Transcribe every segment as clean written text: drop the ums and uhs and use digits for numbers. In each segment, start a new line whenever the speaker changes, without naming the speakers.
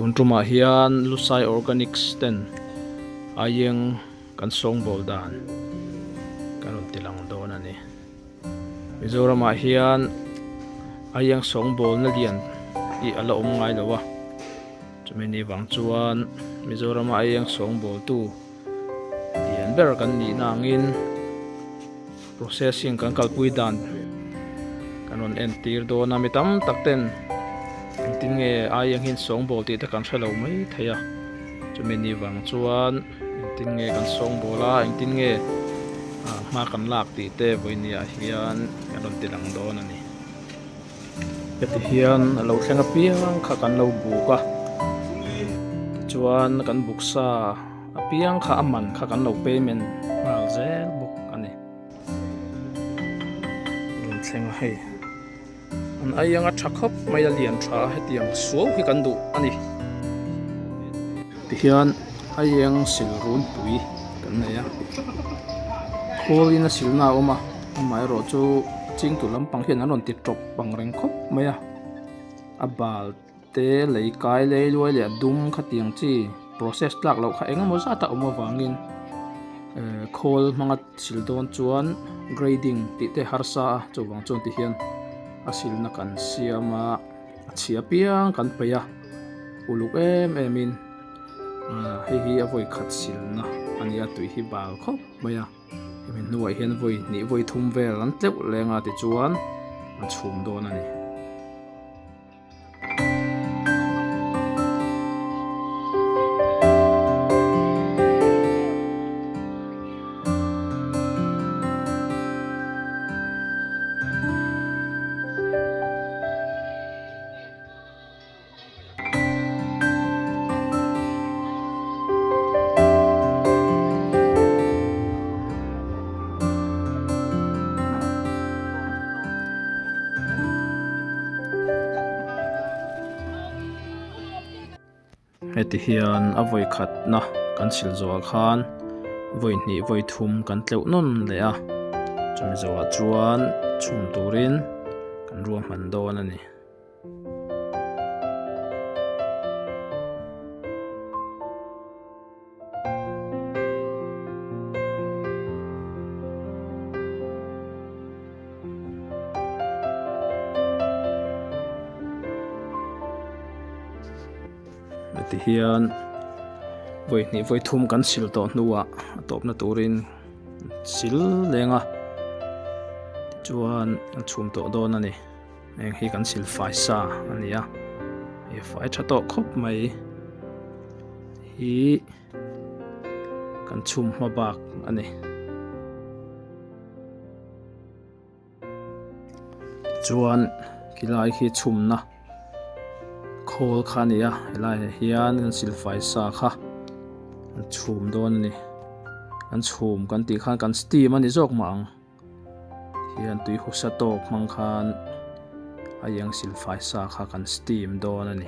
Tuntruma hian Lusai Organics ten ayeng kan song bol dan karon tilang don ani Mizoram hian ayeng song bol na lian I ala ngai lawa chumeni wang chuan Mizoram ayeng song bol tu lian ber kan ni nangin processing kan kalpui dan kanon entir do na mitam takten tin nge ayang hin song bol ti ta kan thalo mai thaya chumeni wang chuan tin nge kan song bola tin nge ma kan lak ti te voinia hian kanon tilang don ani peti hian lo thlenga piang kha kan lo buka chuan kan buksa piang kha aman kha kan lo payment mal zel buk ani ron thlenga hei an ayang a thakop mai a lian tha hetiang suau hi kan du ani tihian ayang silrun pui kan neya kholina silna oma amai ro chu ching tu lampang hian anon ti top pangreng khop maya abal te lei kai lei loi le dum khatiang chi process tlak lo kha engemaw zata oma wangin khol mangat sildon chuan grading ti te harsa chawang chon ti hian asil na kan siama achia piang kan peya uluk emin hi avoi khat silna ania tui hi bal khop maya emin nuai hian voi ni voi thum vel an tleu lenga ti chuan an chhum don ani heti hian a voi khat na kan sil zawa khan voi ni voi thum kan tleu non le a chumi zawa chuan chhum turin kan ruam man don ani ti hian voi ni voi thum kan sil to nuwa top na turin sil lenga chuan an chhum to don ani eng hi kan sil fai sa ania e fai tha to khop mai hi kan chhum ma bak ani chuan kilai hi chhum na khol khania helai hian kan silfai sa kha an chhum don ni an chhum kan ti khan kan steam ani jok mang hian tui husa tok mang khan ayang silfai sa kha kan steam don ani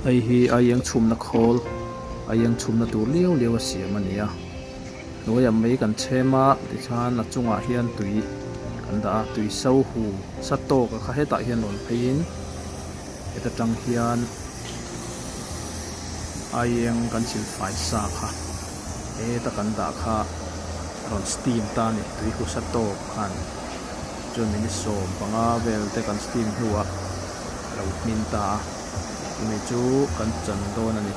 ai hi ayang chhum na khol ayang chhum na tur liu liu siam ania noya mai kan chema ti khan a chunga hian tui kan da tui so hu sato ka kha heta hian non phein eta tang hian ayeng kan sil fai sa kha eta kan da kha ron steam ta ni tui hu sato khan chon mini som panga vel te kan steam huwa lo min ta mi chu kan chan don ani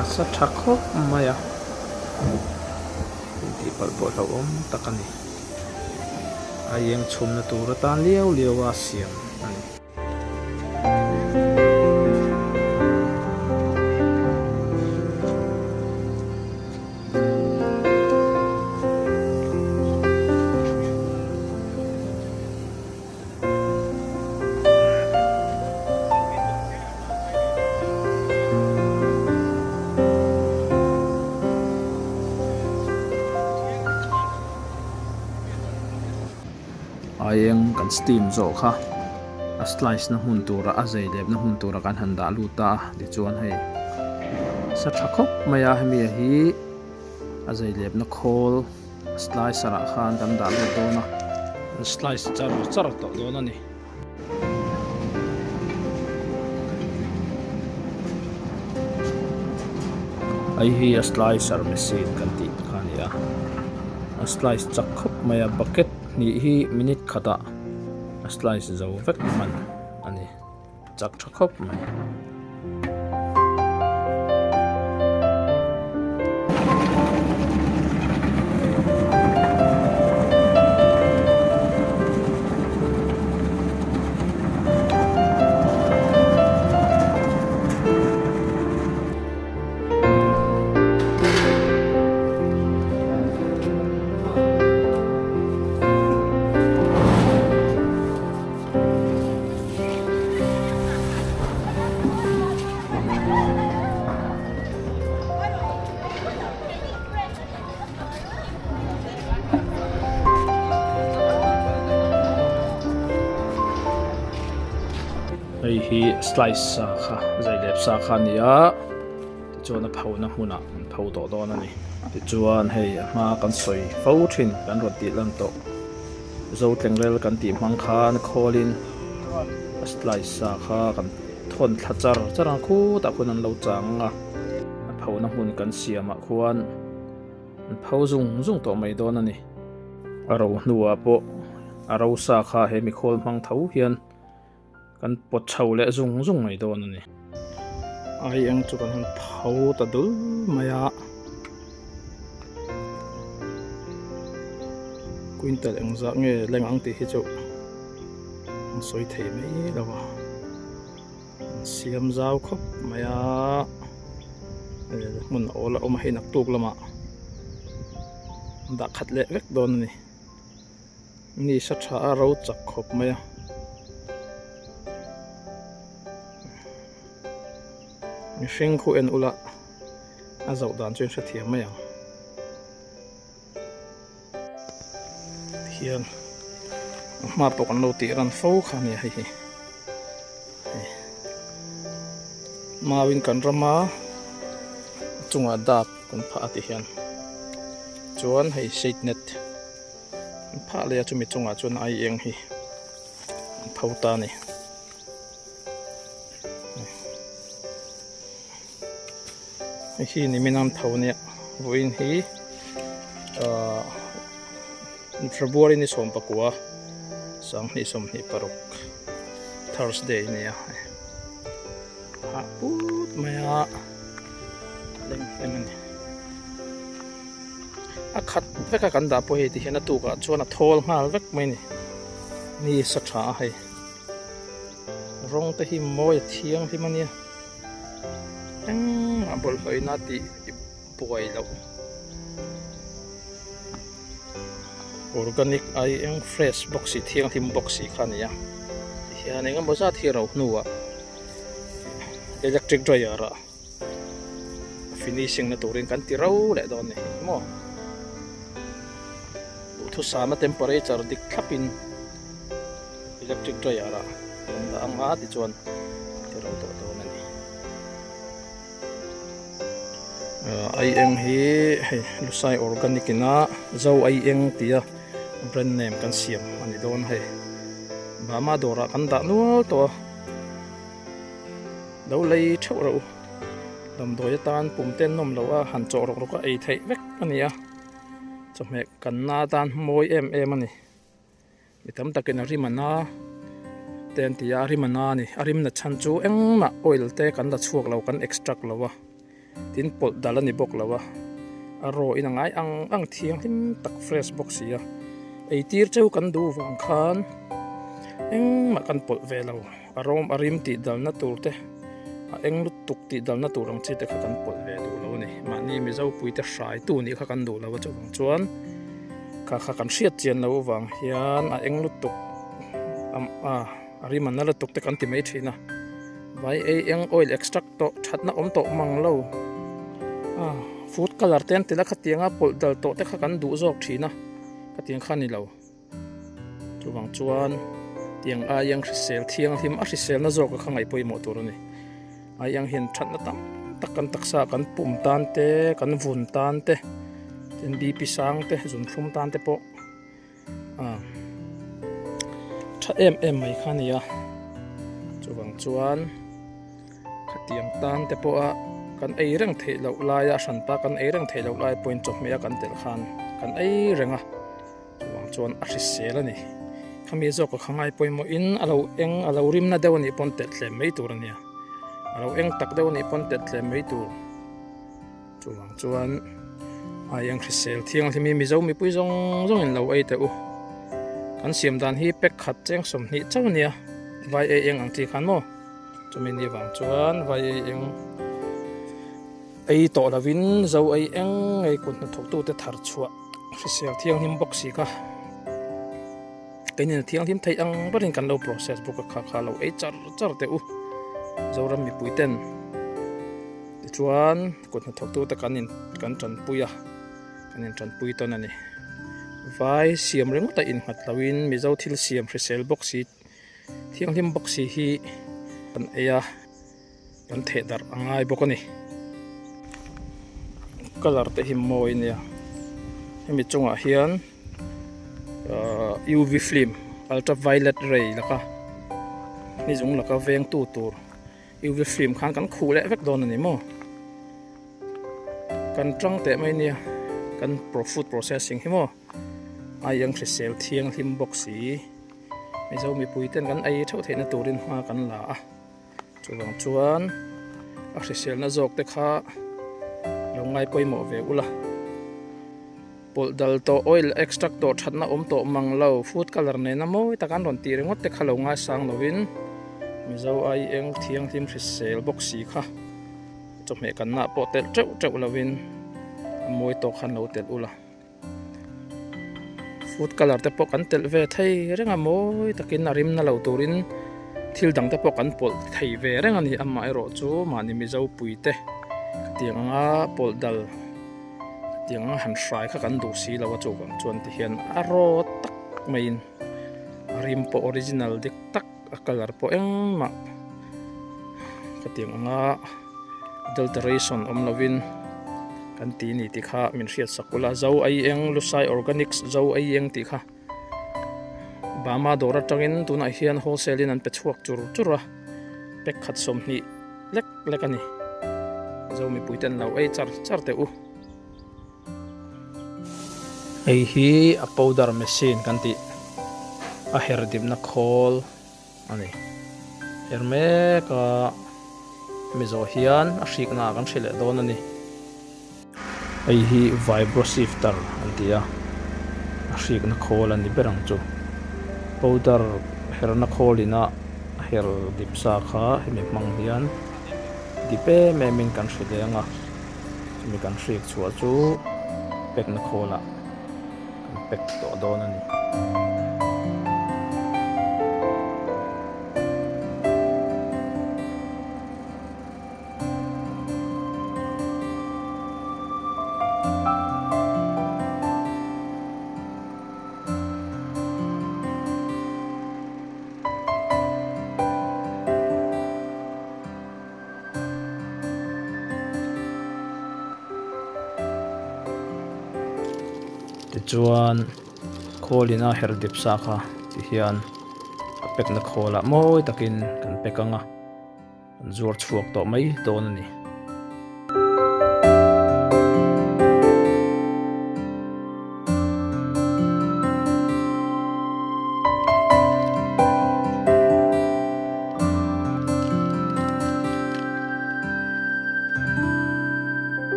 asa thakho maya ti palpo lo om takani ayeng chhum na tur tan liau liau a siam ani ayeng kan steam zo kha a slice na hun tura a zei lep na hun tura kan handa luta ti chuan hei sa thakop maya hemi hi a zei lep na khol slicer ah khan kan dah lu dona slice char to dona ni ai hi a slicer machine kan ti khania a slice chak khop maya bucket ni hi minute khata a slice zo vek man ani chak khop mai ai hi slice sa kha zai lep sa kha nia ti chuan a phau na huna an phau to don ani ti chuan hei ma kan soi fo thin kan ro ti lam to zo tlengrel kan ti mang khan kholin slice sa kha kan thon thachar charang khu ta khun an lo changa a phau na hun kan siama khuan an phau zung to mai don ani aro nuwa po aro sa kha he mi khol mang thau hian kan pot chau le zung mai don ani ai ang chu kan han phau ta dul maya quintal ang za nge leng ang ti hi chu ang soi thei mai lawa siam zau khop maya mun ola om hi nak tuk lama da khat le vek don ani ni sa tha ro chak khop maya mihring khu en ula a zau dan chen sa thiam mai ang hian ma pok an lo ti ran fo khani hi mawin kan rama chunga dap kan pha ti hian chuan hei shade net pha le chumi chunga chuan ai eng hi phau ta ni hi ni minam thau ne voin hi February ni som pakua sang ni som ni parok Thursday ni ya ha put maya leng ni a khat veka kan da po he ti hena tu ka chuan a thol ngal vek mai ni sa tha hai rong te hi moi thiang hi mania bol hoi na ti puai lo organic ai eng fresh boxi thiang thim boxi khania hian engam boza thi ro nuwa electric dryer a finishing na turin kan ti ro le don ni mo thu sama temperature dik thapin electric dryer a anga ti chuan ti ro to ai eng hi lusai organic ina zo ai eng tia brand name kan siam ani don hai ba ma dora kan da nu to do lei thau ro dam doi tan pum ten nom lo a han cho rok ai thei vek ania chome kan na tan moi em ani mitam takin rimana ten tia rimana ni arim na chan chu eng ma oil te kan da chuak lo kan extract lo wa tin pot dalani bok lawa aro inangai ang thiang him tak fresh box ya ei tir cheu kan du wang khan eng ma kan pot ve lo arom arim ti dalna turte a eng lut tuk ti dalna turang chi te kha kan pot ve du lo ni ma ni mi zo pui te hrai tu ni kha kan du lo chu wang chuan kha kan hriat chian lo wang hian a eng lut tuk arim an la tuk te kan ti mai thina vai ei eng oil extract to thatna om to mang lo food color ten tila khatianga pol dal to te kha kan du jok thina khatiang khani lo chuwang chuan tiang a yang hrisel thiang him a hrisel na jok kha ngai poi mo tur ni a yang hin thatna tam takan taksa kan pum tan te kan vun tan te tin BP sang te zum thum tan te po tha em mai khania chuwang chuan khatiang tan te po a kan ei reng thei lo laia san pa kan ei reng thei lo lai point chop me kan tel khan kan ei renga chuwang chuan a hri sel ani khami zo ko khangai poimo in alo rim na dewani pon tel tlem mei tur ania alo eng tak dewani pon tel tlem mei tur chuwang chuan ayang hrisel thiang thimi mi zo mi pui zong in lo ei te u kan siam dan hi pek khat cheng som ni chawnia vai e eng ang ti khan mo chumi ni wang chuan vai e eng ei to lavin zo ei eng ei kun na thok tu te thar chua hrisel thiang him box si ka kenin thiang him thei ang barin kan lo process book kha lo ei char te u zoram mi puiten chuan kun na thok tu te kan tran puya kanin tran pui ton ani vai siam reng ta in hat lawin mi zo thil siam hrisel box si thiang him box si hi kan eya kan the dar angai bokani color te him moi nia hemi chunga hian UV film ultraviolet ray laka ni jung laka veng tu tur UV film khan kan khule vek don ani mo kan tang te mai nia kan food processing hi mo ayang hrisel thiang him box si mi zo mi puiten kan ai thau theina turin hma kan la a chuwang chuan a hrisel na jok te kha longai poimo ve ula pol dal to oil extract to thatna to manglo food color ne na moi takan ron ti rengot te khalo nga sang lovin mi zo ai eng thiang him hrisel box si kha chome kan na po tel treu lovin moi to khan lo tel ula food color te po kan tel ve thei renga moi takin arim na lo turin thil dang te po kan pol thei ve renga ni amma ero chu mani mi zo puite tianga pol dal tianga han hrai kha kan du si lawa chu bang chuan ti hian aro tak main rim po original dik tak color po engma katianga adulteration lovin kan ti ni ti kha min hriat sakula zo ai eng lusai organics zo ai eng ti kha bama dora tangin tuna hian wholesale in an pe chuak chura pek khat som ni lek ani zo mi puiten lo ei char te u ei hi a powder machine kan ti a herdim na khol ani herme ka mizo hian a hrik na kan hrile don ani ei hi vibro shifter antia a hrik na khol ani berang chu powder herna kholina her dipsa kha hemi mang hian dipe memin kan hrilenga mi kan hrik chua chu pek na khola kan pek to don ani chuan kholina her dip sa kha ti hian a pek na khola moi takin kan pekanga an zuar chuak to mai don ani